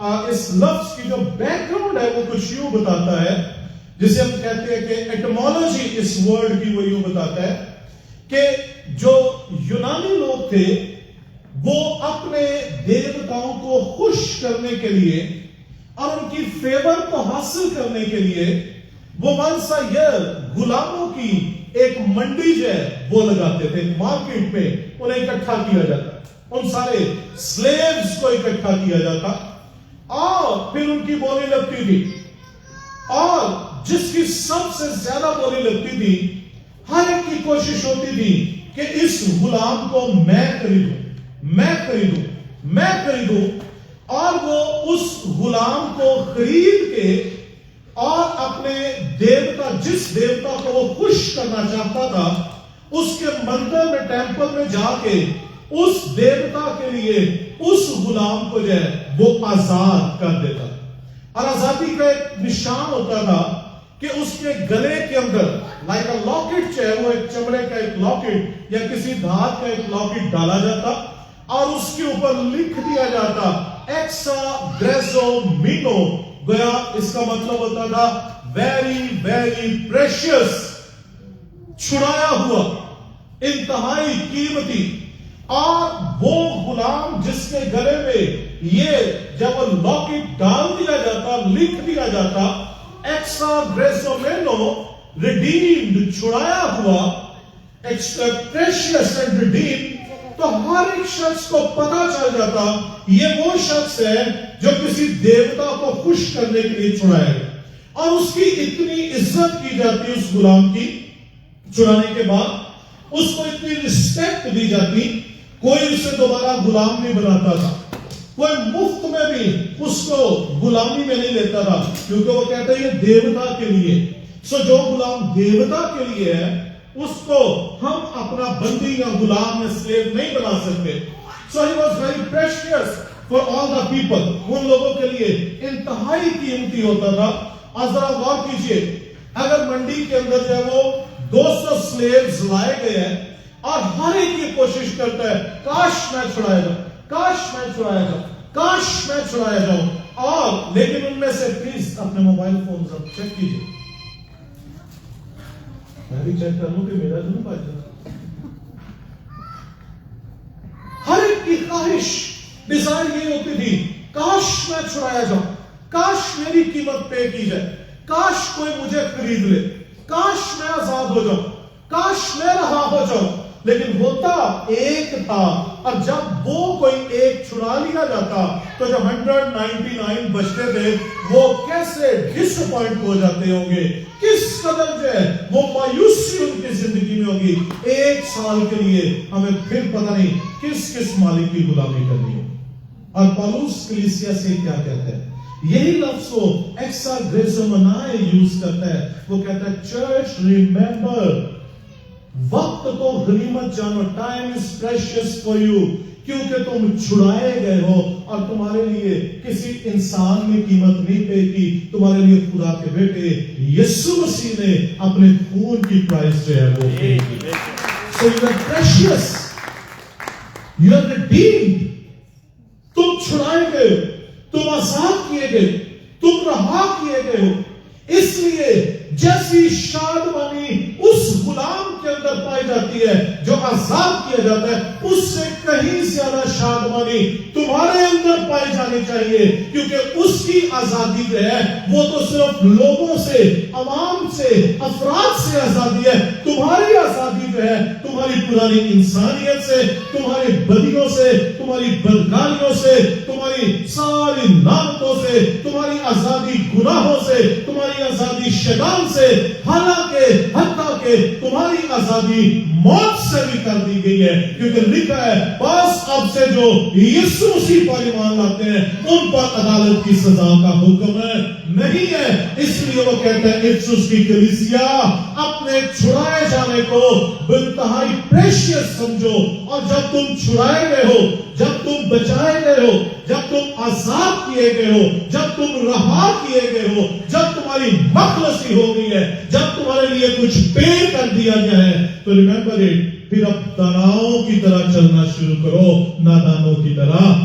اس لفظ کی جو بیک گراؤنڈ ہے وہ کچھ یوں بتاتا ہے, جسے ہم کہتے ہیں کہ ایٹمالوجی اس ورڈ کی وہ یوں بتاتا ہے کہ جو یونانی لوگ تھے وہ اپنے دیوتاؤں کو خوش کرنے کے لیے اور ان کی فیور کو حاصل کرنے کے لیے وہ ونس اے ایئر غلاموں کی ایک منڈی جو ہے وہ لگاتے تھے, مارکیٹ میں انہیں اکٹھا کیا جاتا, ان سارے سلیوز کو اکٹھا کیا جاتا اور پھر ان کی بولی لگتی تھی, اور جس کی سب سے زیادہ بولی لگتی تھی ہر ایک کی کوشش ہوتی تھی کہ اس غلام کو میں خریدوں, اور وہ اس غلام کو خرید کے اور اپنے دیوتا, جس دیوتا کو وہ خوش کرنا چاہتا تھا, اس کے مندر میں, ٹیمپل میں جا کے اس دیوتا کے لیے اس غلام کو جو ہے وہ آزاد کر دیتا. اور آزادی کا ایک نشان ہوتا تھا کہ اس کے گلے کے اندر لائک اے لاکٹ جو ہے وہ ایک چمڑے کا ایک لاکٹ یا کسی دھات کا ایک لاکٹ ڈالا جاتا اور اس کے اوپر لکھ دیا جاتا ایکسا گریزو مینو, گویا اس کا مطلب ہوتا تھا ویری ویری پریشیس, چھڑایا ہوا, انتہائی قیمتی. اور وہ غلام جس کے گلے میں یہ جب وہ لاکٹ ڈال دیا جاتا, لکھ دیا جاتا ایکسا گریزو مینو, ریڈیمڈ, چھڑایا ہوا, پریشیس اینڈ ریڈیمڈ, تو ہر ایک شخص کو پتا چل جاتا یہ وہ شخص ہے جو کسی دیوتا کو خوش کرنے کے لیے چھڑایا گیا. اور اس کی اتنی عزت کی جاتی اس غلام کی, چھڑانے کے بعد اس کو اتنی رسپیکٹ دی جاتی, کوئی اسے دوبارہ غلام نہیں بناتا تھا, کوئی مفت میں بھی اس کو غلامی میں نہیں لیتا تھا, کیونکہ وہ کہتا ہے یہ دیوتا کے لیے. سو جو غلام دیوتا کے لیے ہے اس کو ہم اپنا بندی یا غلام یا سلیو نہیں بنا سکتے. So he was very precious for all the people. ان لوگوں کے لیے انتہائی قیمتی ہوتا تھا. اور ذرا غور کیجئے, اگر منڈی کے اندر جو ہے وہ 200 سلیوز لائے گئے ہیں اور ہر ایک یہ کوشش کرتا ہے کاش میں چھڑایا جاؤں, کاش میں چھڑایا جاؤں, کاش میں چھڑایا جاؤں, اور لیکن ان میں سے پلیز اپنے موبائل فون اب چیک کیجئے, میں بھی چیک کر لوں کہ میرا جو نہ پایا. ہر ایک کی خواہش, ڈیزائر یہ ہوتی تھی کاش میں چھڑایا جاؤں, کاش میری قیمت پے کی جائے, کاش کوئی مجھے خرید لے, کاش میں آزاد ہو جاؤں, کاش میں رہا ہو جاؤں. لیکن ہوتا ایک تھا, اور جب وہ کوئی ایک چھڑا لیا جاتا تو جو 199 بچتے تھے وہ کیسے ڈس اپوائنٹ ہو جاتے ہوں گے, کس قدر جو ہے وہ مایوسی ان کی زندگی میں ہوگی. ایک سال کے لیے ہمیں پھر پتہ نہیں کس کس مالک کی غلامی کرنی ہے. اور پالوس کلیسیا سے کیا کہتا ہے, یہی لفظ وہ ایکسا گریزو منائے یوز کرتا ہے. وہ کہتا ہے چرچ ریممبر, وقت کو غنیمت جانو, time is precious for you, کیونکہ تم چھڑائے گئے ہو اور تمہارے لیے کسی انسان نے قیمت نہیں پے کی, تمہارے لیے خدا کے بیٹے یسوع مسیح نے اپنے خون کی پرائس جو ہے وہ پے کی. So you are precious, you are redeemed, تم چھڑائے گئے ہو, تم آزاد کیے گئے, تم رہا کیے گئے ہو. اس لیے جیسی شادمانی اس غلام کے اندر پائی جاتی ہے جو آزاد کیا جاتا ہے, اس سے کہیں زیادہ شادمانی تمہارے اندر پائی جانی چاہیے, کیونکہ اس کی آزادی جو ہے وہ تو صرف لوگوں سے, عوام سے, افراد سے آزادی ہے. تمہاری آزادی جو ہے تمہاری پرانی انسانیت سے, تمہاری بدیوں سے, تمہاری بدکاریوں سے, تمہاری ساری لعنتوں سے, تمہاری آزادی گناہوں سے, تمہاری آزادی شیطان سے, حالانکہ حتیٰ کہ تمہاری آزادی موت سے بھی کر دی گئی ہے, کیونکہ لکھا ہے بس اب سے جو یسوع مسیح پر ایمان لاتے ہیں ان پر عدالت کی سزا کا حکم نہیں ہے. اس لیے وہ کہتا ہے افسوس کی کلیسیا اپنے چھڑائے جانے کو بنتہائی پریشیس سمجھو, اور جب تم چھڑائے گئے ہو, جب تم بچائے گئے ہو, جب تم آزاد کیے گئے ہو, جب تم رہا کیے گئے ہو, جب تمہاری مخلصی ہو گئی ہے, جب تمہارے لیے کچھ پے کر دیا گیا ہے, تو ریممبر اٹ, پھر اب داناؤں کی طرح چلنا شروع کرو, نادانوں کی طرح.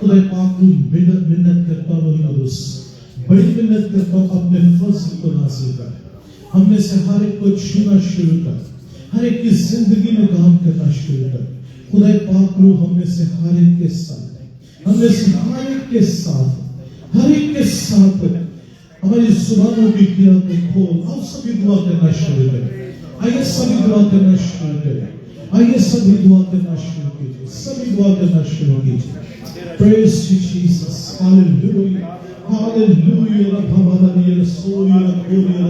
خدا پاک منت کرتا ہوں روح القدس بڑی منت کرتا ہوں اپنے فضل کو نازل کر ہم میں سے ہر ایک کو چھونا شروع کر ہر ایک کی زندگی میں کام کرنا شروع کر خدا پاک روح ہم میں سے ہر ایک کے ساتھ ہم میں سے ہر ایک کے ساتھ ہماری زبانوں کی کیا کو کھول آؤ سبھی دعا کرنا شروع کریں آئیے سبھی دعا کرنا شروع کریں آئیے سبھی دعا کرنا شروع کیجیے سبھی دعا کرنا شروع کیجیے Praise to Jesus. Hallelujah. Hallelujah. رب ہمارا لیے رسول Hallelujah.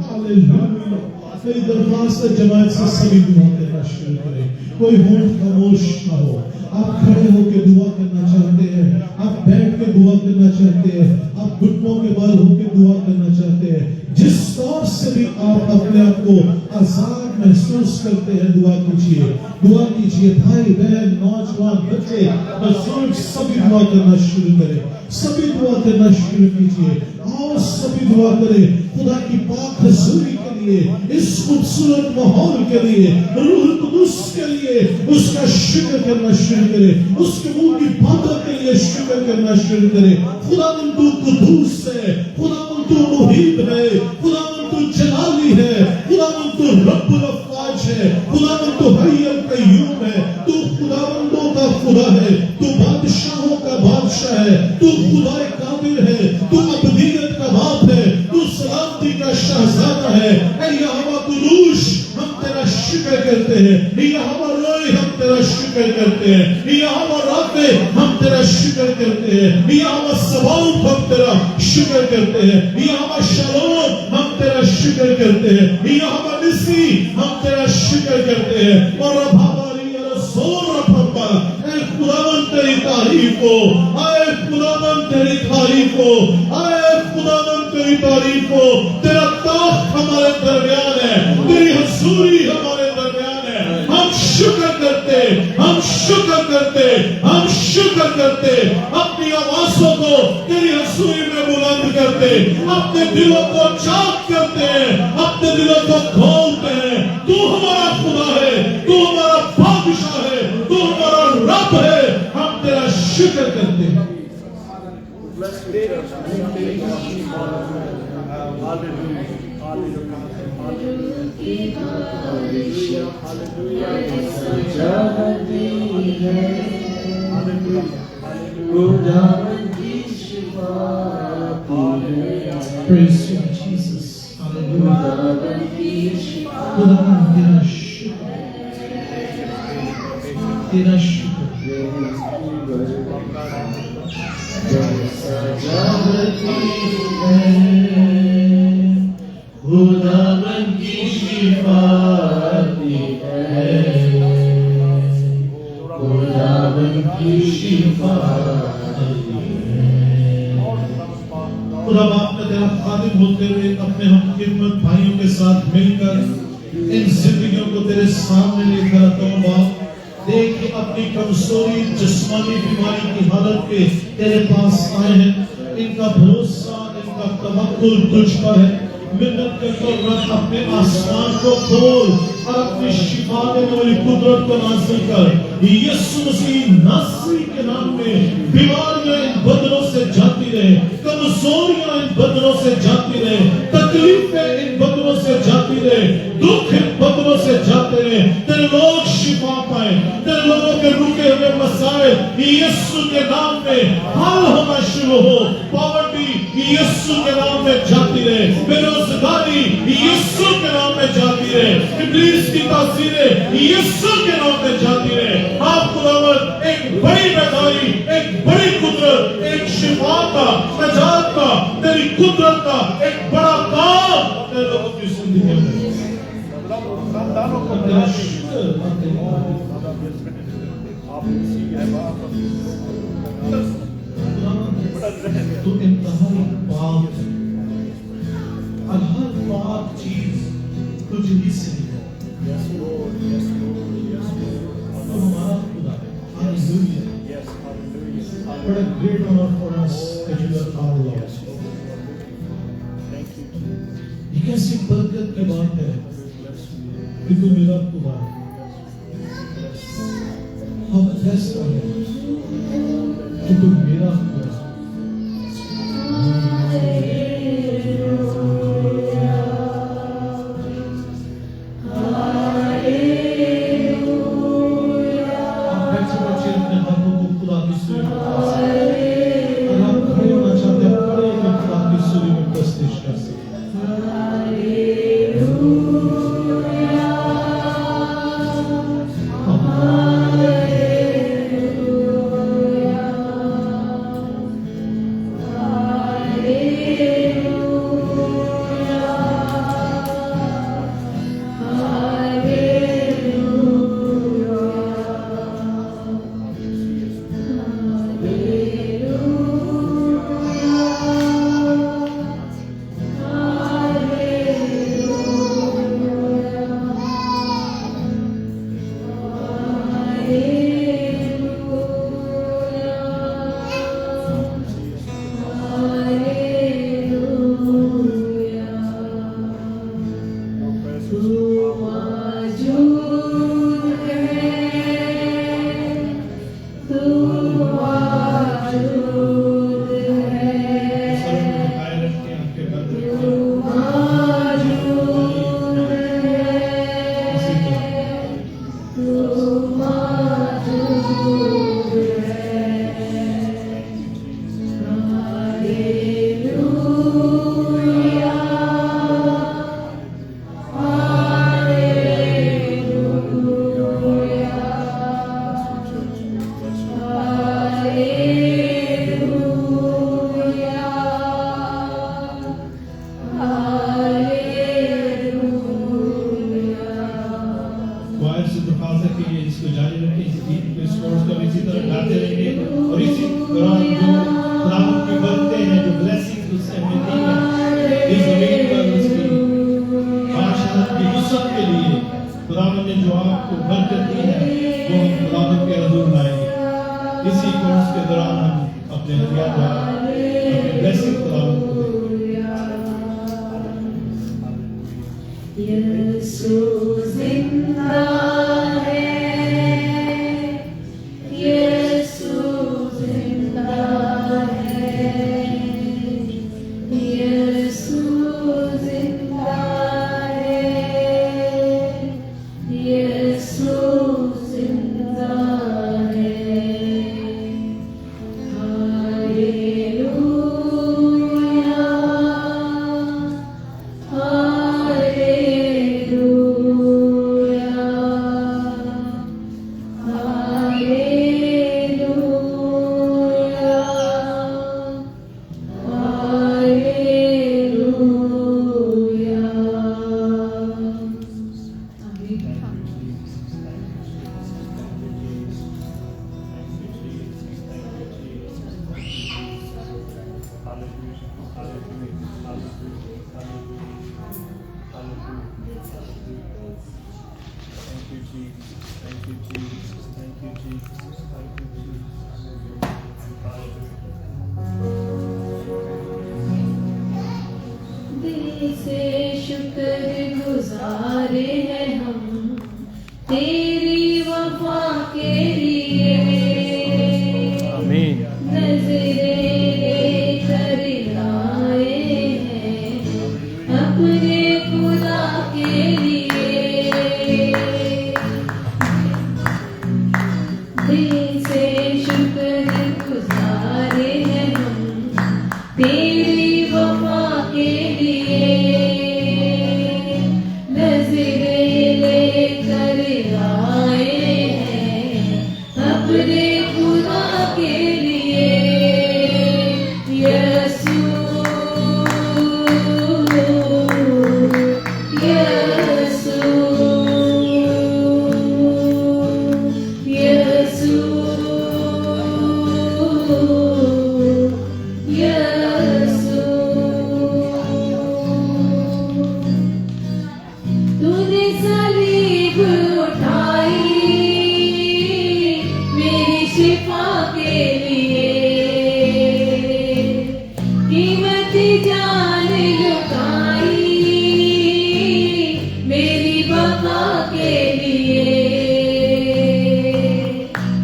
Hallelujah. میری درخواست جماعت سے سبھی دعا کرنا شروع کریں کوئی ہونٹ خاموش نہ ہو آپ کھڑے ہو کے دعا کرنا چاہتے ہیں آپ بیٹھ کے دعا کرنا چاہتے ہیں آپ گھٹنوں کے بال ہو کے دعا کرنا چاہتے ہیں جس طور سے بھی آپ اپنے آپ کو آزاد محسوس کرتے ہیں دعا کیجیے بھائی بہن نوجوان بچے بزرگ سبھی دعا کرنا شروع کریں سبھی دعا کرنا شروع کیجیے آؤ سبھی دعا کریں خدا کی پاک حضوری کے لیے اس خوبصورت ماحول کے لیے روح القدس کے لیے اس کا شکر کرنا شروع کرے اس کے منہ کی باتوں کے لیے شکر کرنا شروع کرے خداوند تو قدوس ہے خداوند تو محیط ہے خداوند تو جلالی ہے خداوند تو رب الافواج ہے خداوند تو حی القیوم ہے تو خداوندوں کا خدا ہے تو بادشاہوں کا بادشاہ ہے تو خدا قادر ہے تو ابدیت کا باپ ہے تو سلامتی کا شہزادہ ہے اے یہوہ قدوس ہم تیرا شکر کرتے ہیں یہوہ روئے ہم تیرا شکر کرتے ہیں یہوہ رافع ہم تیرا شکر کرتے ہیں یہوہ سباوت ہم تیرا شکر کرتے ہیں یہوہ شالوم ہم تیرا شکر کرتے ہیں یہوہ نسی ہم تیرا شکر کرتے ہیں اور رب ہماری رسول رب اے خداوند تیری تعریف ہو اے خداوند تیری تعریف ہو اے خداوند تیری تعریف ہو تیرا تاخت ہمارے درمیان ہے تیری حضوری ہمارے درمیان ہے ہم شکر کرتے اپنی آوازوں کو تیری حضوری میں بلند کرتے اپنے دلوں کو چاک کرتے ہیں اپنے دلوں کو کھولتے ہیں تو ہمارا خدا ہے تو ہمارا بادشاہ ہے تو ہمارا رب ہے ہم تیرا شکر کرتے ہیں Praise you, Jesus. Hallelujah. تیرا شکر تیرا شکر خداوند کی شفا خداوند کی شفا خدا باپ نے تیرا خادم ہوتے ہوئے اپنے ہم خدمت بھائیوں کے ساتھ مل کر ان زندگیوں کو تیرے سامنے لے کر آتا ہوں باپ دیکھ کہ اپنی کمزوری جسمانی بیماری کی حالت پہ تیرے پاس آئے ہیں ان کا بھروسہ ان کا توکل تجھ پر ہے منت کرتا ہوں رب اپنے آسمان کو کھول اور اپنی شفا دینے والی قدرت کو نازل کر یسوع مسیح ناصری کے نام میں بیماریاں ان بدنوں سے جاتی رہے کمزوریاں ان بدنوں سے جاتی رہے تکلیفیں ان بدنوں سے جاتی رہے دکھ ان بدنوں سے جاتے رہے تیرے لوگ شفا پائیں تیرے لوگوں کے رکے ہوئے مسائل یسوع کے نام میں حل ہونا شروع ہو پاورٹی یسوع کے نام میں جاتی رہے بے روزگاری یسوع کے نام میں جاتی رہے ابلیس کی تاثیریں یسوع کے نام میں جاتی رہے آپ خداوند ایک بڑی بیداری ایک بڑی قدرت ایک شفا کا نجات کا تیری قدرت کا ایک بڑا کام تیرے لوگوں کی زندگی میں تیرا شکر تو انتہائی پاک اور ہر پاک چیز تجھ ہی سے ہے تو ہمارا خدا Hallelujah. What a great honor for us that you are our Lord. یہ کیسی برکت کی بات ہے کہ تو میرا خدا ہے. How پوزیس کرے کہ تو میرا ہوا.